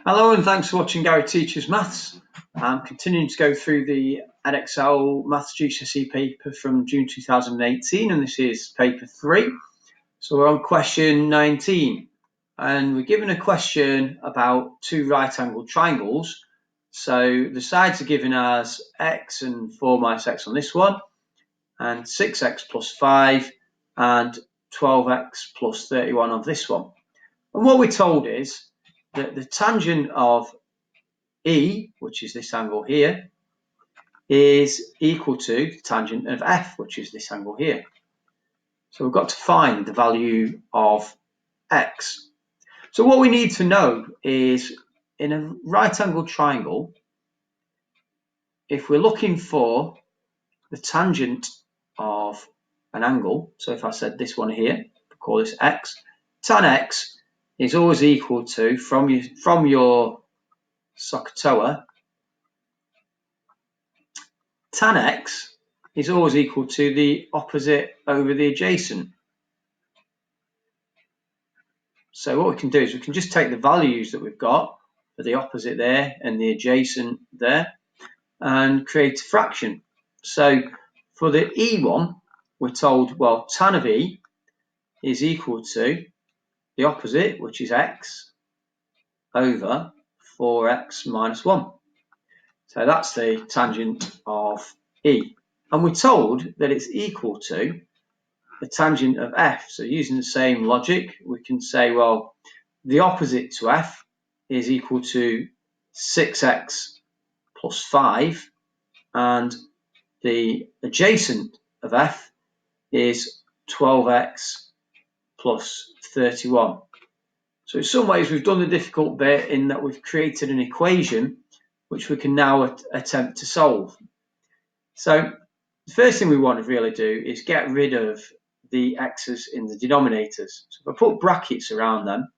Hello and thanks for watching Gary Teaches Maths. I'm continuing to go through the Edexcel Maths GCSE paper from June 2018, and this is paper 3. So we're on question 19, and we're given a question about two right-angled triangles. So the sides are given as x and 4 minus x on this one, and 6x plus 5 and 12x plus 31 on this one. And what we're told is that the tangent of E, which is this angle here, is equal to the tangent of F, which is this angle here. So we've got to find the value of X. So what we need to know is, in a right angled triangle, if we're looking for the tangent of an angle, so if I said this one here, we'll call this X, tan X is always equal to, from your SOHCAHTOA, tan X is always equal to the opposite over the adjacent. So what we can do is we can just take the values that we've got for the opposite there and the adjacent there and create a fraction. So for the E one, we're told, well, tan of E is equal to the opposite, which is X, over 4x minus 1. So that's the tangent of E. And we're told that it's equal to the tangent of F. So using the same logic, we can say, well, the opposite to F is equal to 6x plus 5, and the adjacent of F is 12x plus 31. So in some ways, we've done the difficult bit in that we've created an equation which we can now attempt to solve. So the first thing we want to really do is get rid of the x's in the denominators. So if I put brackets around them,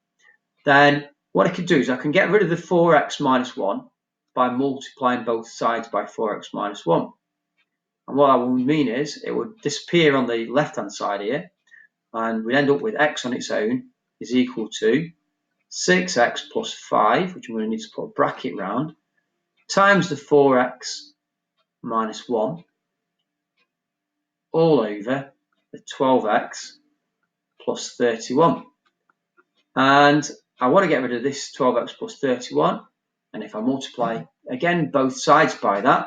then what I can do is I can get rid of the 4x minus 1 by multiplying both sides by 4x minus 1. And what that would mean is it would disappear on the left-hand side here, and we'd end up with x on its own is equal to 6x plus 5, which I'm going to need to put a bracket round, times the 4x minus 1, all over the 12x plus 31. And I want to get rid of this 12x plus 31, and if I multiply again both sides by that,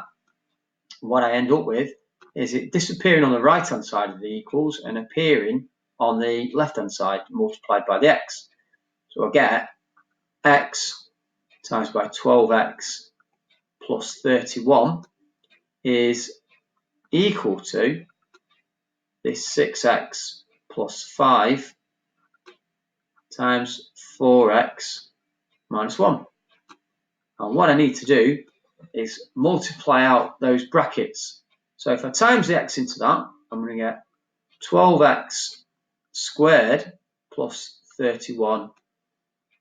what I end up with is it disappearing on the right hand side of the equals and appearing on the left hand side multiplied by the x. So I get x times by 12x plus 31 is equal to this 6x plus 5 times 4x minus 1. And what I need to do is multiply out those brackets. So if I times the x into that, I'm going to get 12x squared plus 31x,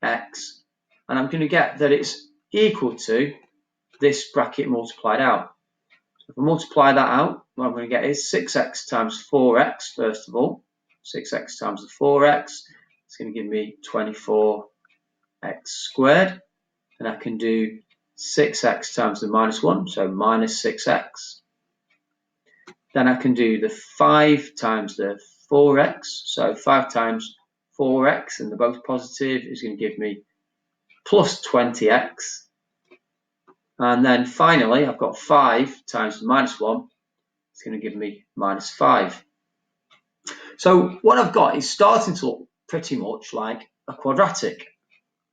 and I'm going to get that it's equal to this bracket multiplied out. So if I multiply that out, what I'm going to get is 6x times 4x, first of all. 6x times the 4x, it's going to give me 24x squared. And I can do 6x times the minus 1, so minus 6x. Then I can do the 5 times the 4x, so 5 times 4x, and they're both positive, is going to give me plus 20x. And then finally, I've got 5 times the minus 1, it's going to give me minus 5. So what I've got is starting to look pretty much like a quadratic.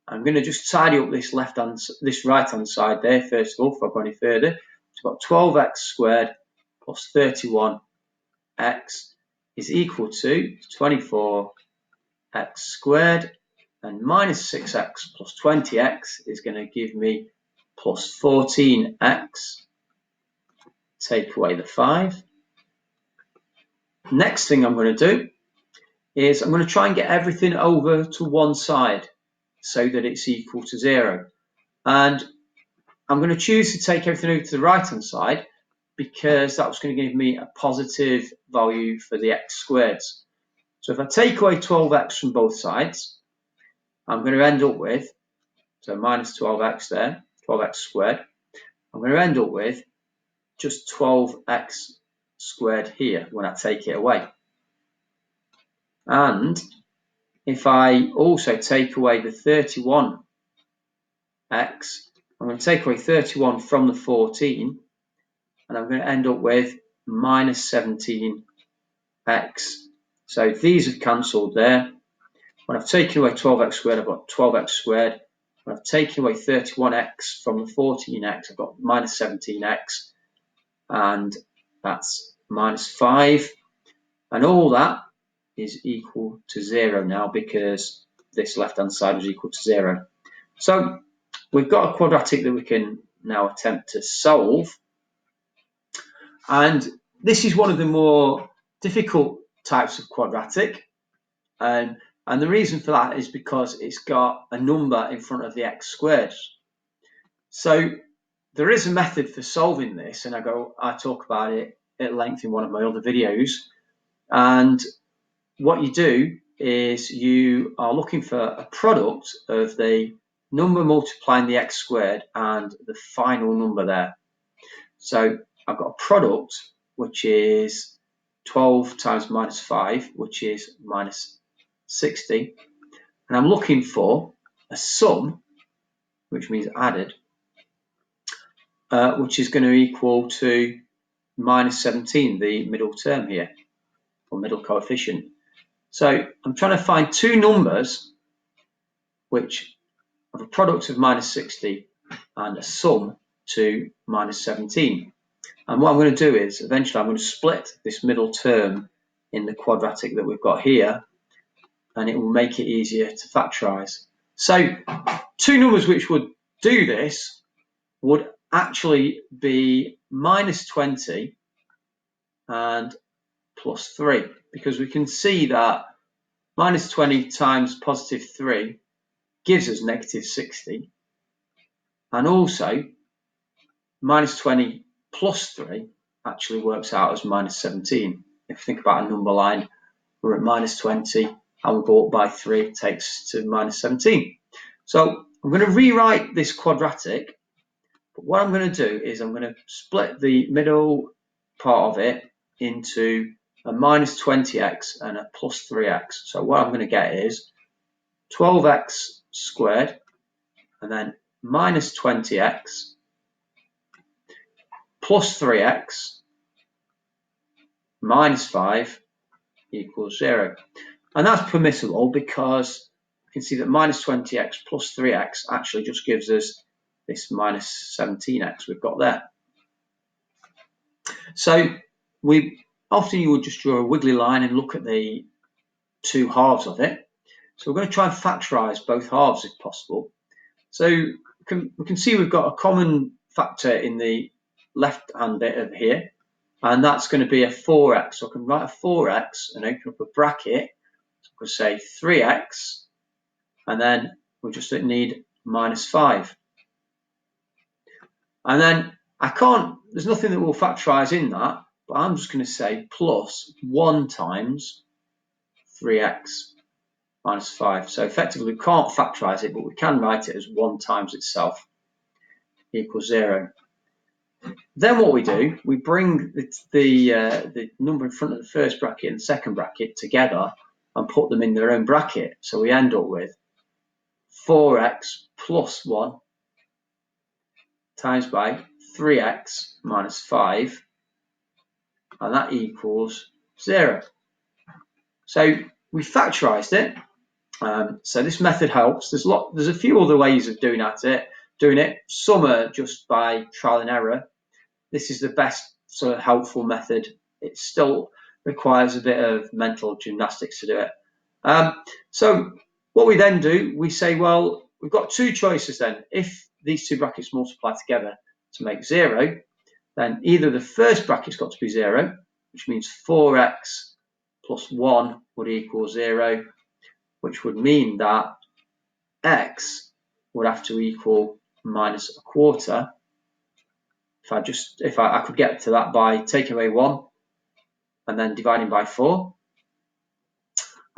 I'm going to just tidy up this right hand side there first of all before I go any further. It's got 12x squared plus 31x is equal to 24x squared, and minus 6x plus 20x is going to give me plus 14x. Take away the 5. Next thing I'm going to do is I'm going to try and get everything over to one side so that it's equal to 0. And I'm going to choose to take everything over to the right hand side because that's going to give me a positive value for the x squareds. So if I take away 12x from both sides, I'm going to end up with so minus 12x there, 12x squared. I'm going to end up with just 12x squared here when I take it away. And if I also take away the 31x, I'm going to take away 31 from the 14, and I'm going to end up with minus 17x. So these have cancelled there. When I've taken away 12x squared, I've got 12x squared. When I've taken away 31x from the 14x, I've got minus 17x, and that's minus 5. And all that is equal to 0 now, because this left-hand side is equal to 0. So we've got a quadratic that we can now attempt to solve. And this is one of the more difficult types of quadratic. And the reason for that is because it's got a number in front of the x squared. So there is a method for solving this, and I talk about it at length in one of my other videos. And what you do is you are looking for a product of the number multiplying the x squared and the final number there. So I've got a product which is 12 times minus 5, which is minus 60. And I'm looking for a sum, which means added, which is going to equal to minus 17, the middle term here, or middle coefficient. So I'm trying to find two numbers which have a product of minus 60 and a sum to minus 17. And what I'm going to do is eventually I'm going to split this middle term in the quadratic that we've got here, and it will make it easier to factorise. So two numbers which would do this would actually be minus 20 and plus 3, because we can see that minus 20 times positive 3 gives us negative 60, and also minus 20 plus 3 actually works out as minus 17. If you think about a number line, we're at minus 20 and we go up by 3, it takes us to minus 17. So I'm going to rewrite this quadratic, but what I'm going to do is I'm going to split the middle part of it into a minus 20x and a plus 3x. So what I'm going to get is 12x squared and then minus 20x plus 3x minus 5 equals 0. And that's permissible because you can see that minus 20x plus 3x actually just gives us this minus 17x we've got there. So often you would just draw a wiggly line and look at the two halves of it. So we're going to try and factorise both halves if possible. So we can see we've got a common factor in the left-hand bit of here, and that's going to be a 4x. So I can write a 4x and open up a bracket. So I could say 3x, and then we just need minus 5. And then there's nothing that will factorise in that, but I'm just going to say plus 1 times 3x minus 5. So effectively we can't factorise it, but we can write it as 1 times itself equals 0. Then what we do, we bring the number in front of the first bracket and the second bracket together and put them in their own bracket. So we end up with 4x plus 1 times by 3x minus 5, and that equals 0. So we factorised it. So this method helps. There's a few other ways of doing it. Some are just by trial and error. This is the best sort of helpful method. It still requires a bit of mental gymnastics to do it. So what we then do, we say, well, we've got two choices then. If these two brackets multiply together to make 0, then either the first bracket's got to be 0, which means 4x plus 1 would equal 0, which would mean that x would have to equal minus a quarter. If I could get to that by taking away 1 and then dividing by 4.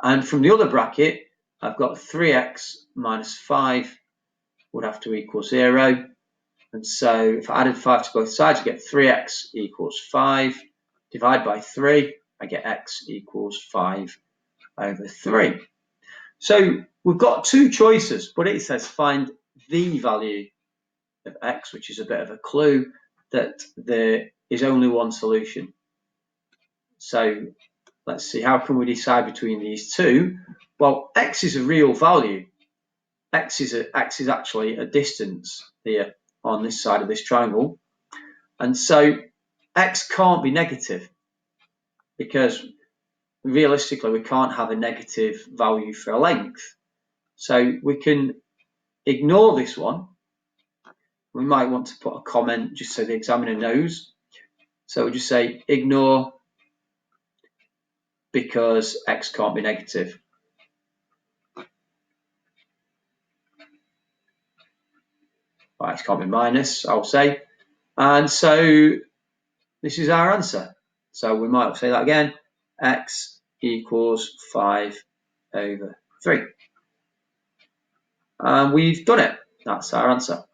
And from the other bracket, I've got 3x minus 5 would have to equal 0. And so if I added 5 to both sides, I get 3x equals 5. Divide by 3, I get x equals 5 over 3. So we've got two choices, but it says find the value of x, which is a bit of a clue that there is only one solution. So let's see, how can we decide between these two? Well, x is a real value. X is actually a distance here on this side of this triangle. And so x can't be negative, because realistically we can't have a negative value for a length. So we can ignore this one. We might want to put a comment just so the examiner knows. So we'll just say ignore because x can't be negative. Right, x can't be minus, I'll say. And so this is our answer. So we might say that again. X equals 5 over 3. And we've done it. That's our answer.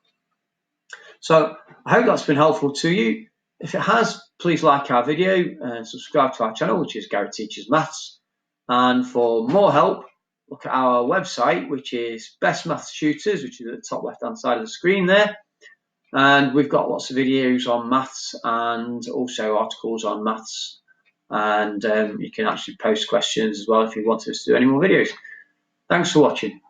So I hope that's been helpful to you. If it has, please like our video and subscribe to our channel, which is Gary Teaches Maths. And for more help, look at our website, which is Best Maths Tutors, which is at the top left-hand side of the screen there. And we've got lots of videos on maths and also articles on maths. And you can actually post questions as well if you want us to do any more videos. Thanks for watching.